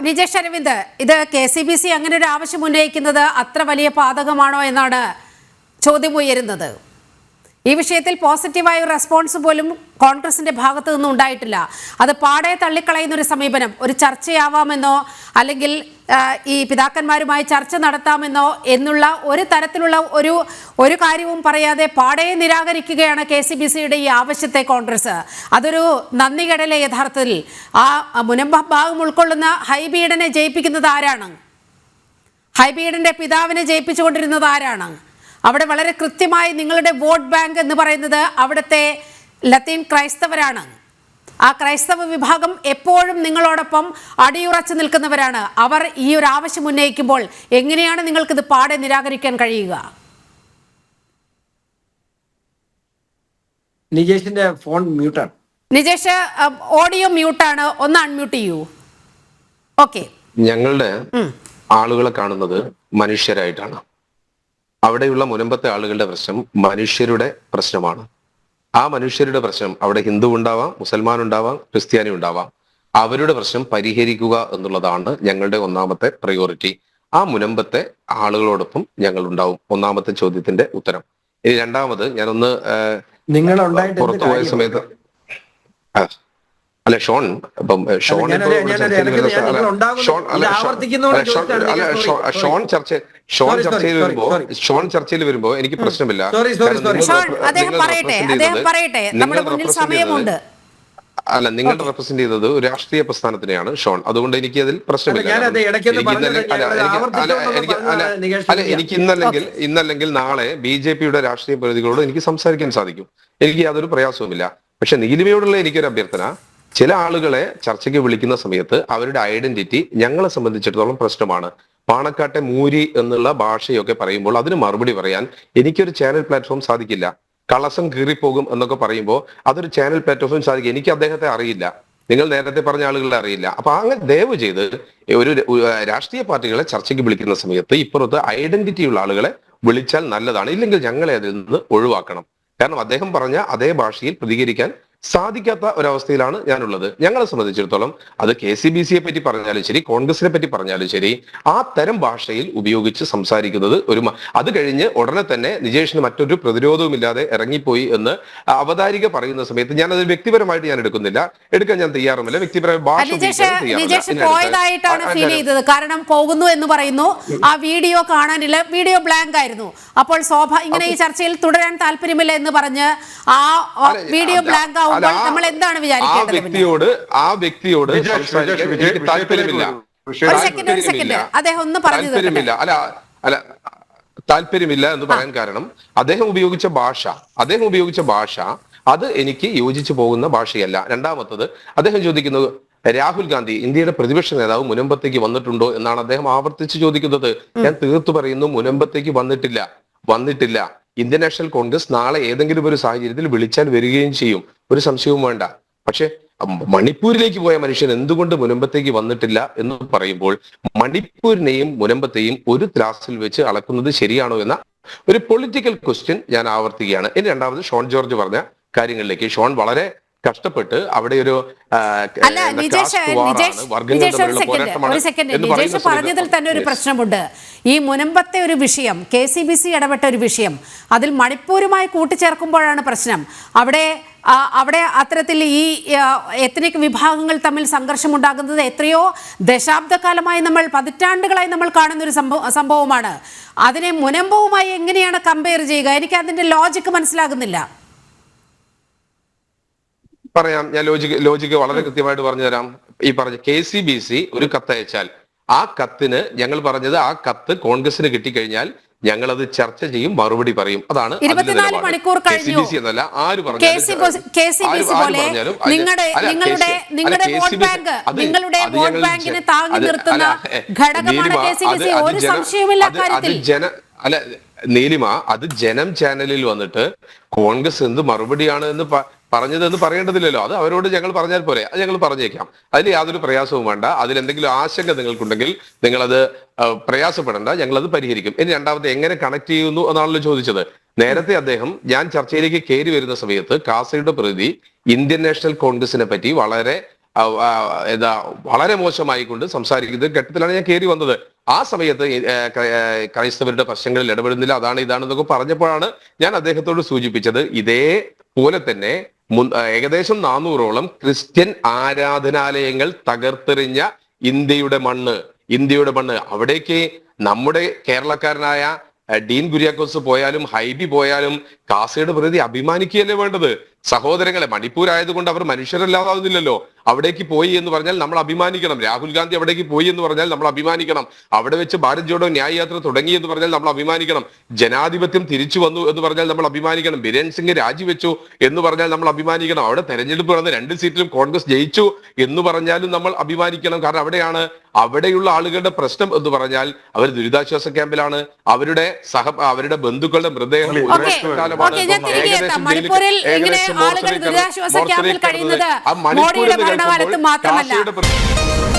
നിജേഷ് അരവിന്ദ്, ഇത് KCBC അങ്ങനെ ഒരു ആവശ്യം ഉന്നയിക്കുന്നത് അത്ര വലിയ പാതകമാണോ എന്നാണ് ചോദ്യം ഉയരുന്നത്. ഈ വിഷയത്തിൽ പോസിറ്റീവായ ഒരു റെസ്പോൺസ് പോലും കോൺഗ്രസിന്റെ ഭാഗത്തു നിന്നും ഉണ്ടായിട്ടില്ല. അത് പാടെ തള്ളിക്കളയുന്ന ഒരു സമീപനം, ഒരു ചർച്ചയാവാമെന്നോ അല്ലെങ്കിൽ ഈ പിതാക്കന്മാരുമായി ചർച്ച നടത്താമെന്നോ എന്നുള്ള ഒരു തരത്തിലുള്ള ഒരു കാര്യവും പറയാതെ പാടെ നിരാകരിക്കുകയാണ് KCBCയുടെ ഈ ആവശ്യത്തെ കോൺഗ്രസ്. അതൊരു നന്ദികേടലെ യഥാർത്ഥത്തിൽ. ആ മുനമ്പഭാഗം ഉൾക്കൊള്ളുന്ന ഹൈബീഡനെ ജയിപ്പിക്കുന്നത് ആരാണ്? ഹൈബീഡന്റെ പിതാവിനെ ജയിപ്പിച്ചുകൊണ്ടിരുന്നത് ആരാണ്? അവിടെ വളരെ കൃത്യമായി നിങ്ങളുടെ വോട്ട് ബാങ്ക് എന്ന് പറയുന്നത് അവിടുത്തെ ലത്തീൻ ക്രൈസ്തവരാണ്. ആ ക്രൈസ്തവ വിഭാഗം എപ്പോഴും നിങ്ങളോടൊപ്പം അടിയുറച്ചു നിൽക്കുന്നവരാണ്. അവർ ഈ ഒരു ആവശ്യം ഉന്നയിക്കുമ്പോൾ എങ്ങനെയാണ് നിങ്ങൾക്കിത് പാടെ നിരാകരിക്കാൻ കഴിയുക? നിജേഷിന്റെ ഫോൺ മ്യൂട്ടാണ്. നിജേഷ്, ഓഡിയോ മ്യൂട്ടാണ്, ഒന്ന് അൺമ്യൂട്ട് ചെയ്യൂ. ഓക്കെ. ഞങ്ങളുടെ ആളുകളെ കാണുന്നത് മനുഷ്യരായിട്ടാണ്. അവിടെയുള്ള മുനമ്പത്തെ ആളുകളുടെ പ്രശ്നം മനുഷ്യരുടെ പ്രശ്നമാണ്. ആ മനുഷ്യരുടെ പ്രശ്നം അവിടെ ഹിന്ദു ഉണ്ടാവാം, മുസൽമാൻ ഉണ്ടാവാം, ക്രിസ്ത്യാനി ഉണ്ടാവാം. അവരുടെ പ്രശ്നം പരിഹരിക്കുക എന്നുള്ളതാണ് ഞങ്ങളുടെ ഒന്നാമത്തെ പ്രയോറിറ്റി. ആ മുനമ്പത്തെ ആളുകളോടൊപ്പം ഞങ്ങൾ ഉണ്ടാവും. ഒന്നാമത്തെ ചോദ്യത്തിന്റെ ഉത്തരം. ഇനി രണ്ടാമത്, ഞാനൊന്ന് പുറത്തുപോയ സമയത്ത് അല്ല ഷോൺ, ഇപ്പം ഷോൺ ചർച്ചയിൽ വരുമ്പോ എനിക്ക് പ്രശ്നമില്ല. അല്ല, നിങ്ങൾ റെപ്രസെന്റ് ചെയ്തത് ഒരു രാഷ്ട്രീയ പ്രസ്ഥാനത്തിനെയാണ് ഷോൺ. അതുകൊണ്ട് എനിക്ക് അതിൽ പ്രശ്നമില്ല. എനിക്ക് ഇന്നല്ലെങ്കിൽ നാളെ BJPയുടെ രാഷ്ട്രീയ പ്രതിനിധികളോട് എനിക്ക് സംസാരിക്കാൻ സാധിക്കും. എനിക്ക് യാതൊരു പ്രയാസവുമില്ല. പക്ഷെ നീലിമയോടുള്ള എനിക്കൊരു അഭ്യർത്ഥന, ചില ആളുകളെ ചർച്ചയ്ക്ക് വിളിക്കുന്ന സമയത്ത് അവരുടെ ഐഡന്റിറ്റി ഞങ്ങളെ സംബന്ധിച്ചിടത്തോളം പ്രശ്നമാണ്. പാണക്കാട്ടെ മൂരി എന്നുള്ള ഭാഷയൊക്കെ പറയുമ്പോൾ അതിന് മറുപടി പറയാൻ എനിക്കൊരു ചാനൽ പ്ലാറ്റ്ഫോം സാധിക്കില്ല. കളസം കീറിപ്പോകും എന്നൊക്കെ പറയുമ്പോൾ അതൊരു ചാനൽ പ്ലാറ്റ്ഫോം സാധിക്കും. എനിക്ക് അദ്ദേഹത്തെ അറിയില്ല, നിങ്ങൾ നേരത്തെ പറഞ്ഞ ആളുകളെ അറിയില്ല. അപ്പൊ അങ്ങനെ ദയവ് ചെയ്ത് ഒരു രാഷ്ട്രീയ പാർട്ടികളെ ചർച്ചയ്ക്ക് വിളിക്കുന്ന സമയത്ത് ഇപ്പുറത്ത് ഐഡന്റിറ്റി ഉള്ള ആളുകളെ വിളിച്ചാൽ നല്ലതാണ്. ഇല്ലെങ്കിൽ ഞങ്ങളെ അതിൽ നിന്ന് ഒഴിവാക്കണം. കാരണം അദ്ദേഹം പറഞ്ഞ അതേ ഭാഷയിൽ പ്രതികരിക്കാൻ സാധിക്കാത്ത ഒരവസ്ഥയിലാണ് ഞാനുള്ളത്. ഞങ്ങളെ സംബന്ധിച്ചിടത്തോളം അത് KCBCയെ പറ്റി പറഞ്ഞാലും ശരി, കോൺഗ്രസിനെ പറ്റി പറഞ്ഞാലും ശരി, ആ തരം ഭാഷയിൽ ഉപയോഗിച്ച് സംസാരിക്കുന്നത് അത് കഴിഞ്ഞ് ഉടനെ തന്നെ നിജേഷിന് മറ്റൊരു പ്രതിരോധവുമില്ലാതെ ഇറങ്ങിപ്പോയി എന്ന് അവതാരിക പറയുന്ന സമയത്ത് ഞാൻ അത് വ്യക്തിപരമായിട്ട് ഞാൻ എടുക്കാൻ ഞാൻ തയ്യാറുമില്ല. വ്യക്തിപരമായ ഭാഷ പോയതായിട്ടാണ് ഫീൽ ചെയ്തത്. കാരണം പോകുന്നു എന്ന് പറയുന്നു, ആ വീഡിയോ കാണാനില്ല, വീഡിയോ ബ്ലാങ്ക് ആയിരുന്നു. അപ്പോൾ ഇങ്ങനെ ഈ ചർച്ചയിൽ തുടരാൻ താല്പര്യമില്ല എന്ന് പറഞ്ഞ് ആ വീഡിയോ ബ്ലാങ്ക് ആവും. നമ്മൾ എന്താണ് വിചാരിക്കേണ്ടത്? ആ വ്യക്തിയോട് താല്പര്യമില്ല. അദ്ദേഹം ഒന്ന് പറഞ്ഞു താല്പര്യമില്ല എന്ന് പറയാൻ കാരണം അദ്ദേഹം ഉപയോഗിച്ച ഭാഷ അത് എനിക്ക് യോജിച്ചു പോകുന്ന ഭാഷയല്ല. രണ്ടാമത്തത്, അദ്ദേഹം ചോദിക്കുന്നത് രാഹുൽ ഗാന്ധി ഇന്ത്യയുടെ പ്രതിപക്ഷ നേതാവ് മുനമ്പത്തേക്ക് വന്നിട്ടുണ്ടോ എന്നാണ് അദ്ദേഹം ആവർത്തിച്ച് ചോദിക്കുന്നത്. ഞാൻ തീർത്തു പറയുന്നു, മുനമ്പത്തേക്ക് വന്നിട്ടില്ല. ഇന്ത്യൻ നാഷണൽ കോൺഗ്രസ് നാളെ ഏതെങ്കിലും ഒരു സാഹചര്യത്തിൽ വിളിച്ചാൽ വരികയും ചെയ്യും, ഒരു സംശയവും വേണ്ട. പക്ഷെ മണിപ്പൂരിലേക്ക് പോയ മനുഷ്യൻ എന്തുകൊണ്ട് മുനമ്പത്തേക്ക് വന്നിട്ടില്ല എന്ന് പറയുമ്പോൾ മണിപ്പൂരിനെയും മുനമ്പത്തെയും ഒരു ത്രാസിൽ വെച്ച് അളക്കുന്നത് ശരിയാണോ എന്ന ഒരു പൊളിറ്റിക്കൽ ക്വസ്റ്റ്യൻ ഞാൻ ആവർത്തിക്കുകയാണ്. ഇനി രണ്ടാമത് ഷോൺ ജോർജ് പറഞ്ഞ കാര്യങ്ങളിലേക്ക്. ഷോൺ വളരെ കഷ്ടപ്പെട്ട് അവിടെ ഒരു പറഞ്ഞതിൽ തന്നെ ഒരു പ്രശ്നമുണ്ട്. ഈ മുനമ്പത്തെ ഒരു വിഷയം, KCBC ഇടപെട്ട ഒരു വിഷയം, അതിൽ മണിപ്പൂരുമായി കൂട്ടിച്ചേർക്കുമ്പോഴാണ് പ്രശ്നം. അവിടെ അത്തരത്തിൽ ഈ എത്നിക് വിഭാഗങ്ങൾ തമ്മിൽ സംഘർഷം ഉണ്ടാകുന്നത് എത്രയോ ദശാബ്ദകാലമായി പതിറ്റാണ്ടുകളായി നമ്മൾ കാണുന്ന ഒരു സംഭവമാണ്. അതിനെ മുനമ്പവുമായി എങ്ങനെയാണ് കമ്പയർ ചെയ്യുക? എനിക്ക് അതിന്റെ ലോജിക്ക് മനസ്സിലാകുന്നില്ല. പറയാം, ഞാൻ ലോജിക്ക് വളരെ കൃത്യമായിട്ട് പറഞ്ഞുതരാം. ഈ പറഞ്ഞ KCBC ഒരു കത്ത് അയച്ചാൽ ആ കത്തിന് ഞങ്ങൾ പറഞ്ഞത്, ആ കത്ത് കോൺഗ്രസിന് കിട്ടിക്കഴിഞ്ഞാൽ ഞങ്ങൾ അത് ചർച്ച ചെയ്യും, മറുപടി പറയും. അതാണ് 24 മണിക്കൂർ കഴിഞ്ഞു. എന്നല്ല ആര് പറഞ്ഞാലും നീലിമ, അത് ജനം ചാനലിൽ വന്നിട്ട് കോൺഗ്രസ് എന്ത് മറുപടിയാണ് എന്ന് പറഞ്ഞതെന്ന് പറയേണ്ടതില്ലല്ലോ. അത് അവരോട് ഞങ്ങൾ പറഞ്ഞാൽ പോരെ, അത് ഞങ്ങൾ പറഞ്ഞേക്കാം. അതിൽ യാതൊരു പ്രയാസവും വേണ്ട. അതിലെന്തെങ്കിലും ആശങ്ക നിങ്ങൾക്കുണ്ടെങ്കിൽ നിങ്ങളത് പ്രയാസപ്പെടേണ്ട, ഞങ്ങളത് പരിഹരിക്കും. ഇനി രണ്ടാമത്തെ, എങ്ങനെ കണക്ട് ചെയ്യുന്നു എന്നാണല്ലോ ചോദിച്ചത്. നേരത്തെ അദ്ദേഹം ഞാൻ ചർച്ചയിലേക്ക് കയറി വരുന്ന സമയത്ത് കാസയുടെ പ്രതി ഇന്ത്യൻ നാഷണൽ കോൺഗ്രസിനെ പറ്റി വളരെ വളരെ മോശമായിക്കൊണ്ട് സംസാരിക്കുന്ന ഘട്ടത്തിലാണ് ഞാൻ കയറി വന്നത്. ആ സമയത്ത് ക്രൈസ്തവരുടെ പ്രശ്നങ്ങളിൽ ഇടപെടുന്നില്ല, അതാണ് ഇതാണെന്നൊക്കെ പറഞ്ഞപ്പോഴാണ് ഞാൻ അദ്ദേഹത്തോട് സൂചിപ്പിച്ചത് ഇതേപോലെ തന്നെ ഏകദേശം 400ഓളം ക്രിസ്ത്യൻ ആരാധനാലയങ്ങൾ തകർത്തെറിഞ്ഞ ഇന്ത്യയുടെ മണ്ണ് അവിടേക്ക് നമ്മുടെ കേരളക്കാരനായ ഡീൻ കുര്യാക്കോസ് പോയാലും ഹൈബി പോയാലും കാസയുടെ പ്രതി അഭിമാനിക്കുകയല്ലേ വേണ്ടത്? സഹോദരങ്ങളെ, മണിപ്പൂർ ആയതുകൊണ്ട് അവർ മനുഷ്യരല്ലാതാവുന്നില്ലല്ലോ. അവിടേക്ക് പോയി എന്ന് പറഞ്ഞാൽ നമ്മൾ അഭിമാനിക്കണം. രാഹുൽ ഗാന്ധി അവിടേക്ക് പോയി എന്ന് പറഞ്ഞാൽ നമ്മൾ അഭിമാനിക്കണം. അവിടെ വെച്ച് ഭാരത് ജോഡോ ന്യായ യാത്ര തുടങ്ങി എന്ന് പറഞ്ഞാൽ നമ്മൾ അഭിമാനിക്കണം. ജനാധിപത്യം തിരിച്ചു വന്നു എന്ന് പറഞ്ഞാൽ നമ്മൾ അഭിമാനിക്കണം. ബിരേൻ സിംഗ് രാജിവെച്ചു എന്ന് പറഞ്ഞാൽ നമ്മൾ അഭിമാനിക്കണം. അവിടെ തെരഞ്ഞെടുപ്പ് നടന്ന് 2 സീറ്റിലും കോൺഗ്രസ് ജയിച്ചു എന്ന് പറഞ്ഞാലും നമ്മൾ അഭിമാനിക്കണം. കാരണം അവിടെയുള്ള ആളുകളുടെ പ്രശ്നം എന്ന് പറഞ്ഞാൽ അവർ ദുരിതാശ്വാസ ക്യാമ്പിലാണ്. അവരുടെ ബന്ധുക്കളുടെ മൃതദേഹം മണിപ്പൂരിൽ ഇങ്ങനെ ആളുകൾ ദുരിതാശ്വാസ ക്യാമ്പിൽ കഴിയുന്നത് മോഡിയുടെ ഭരണകാലത്ത് മാത്രമല്ല.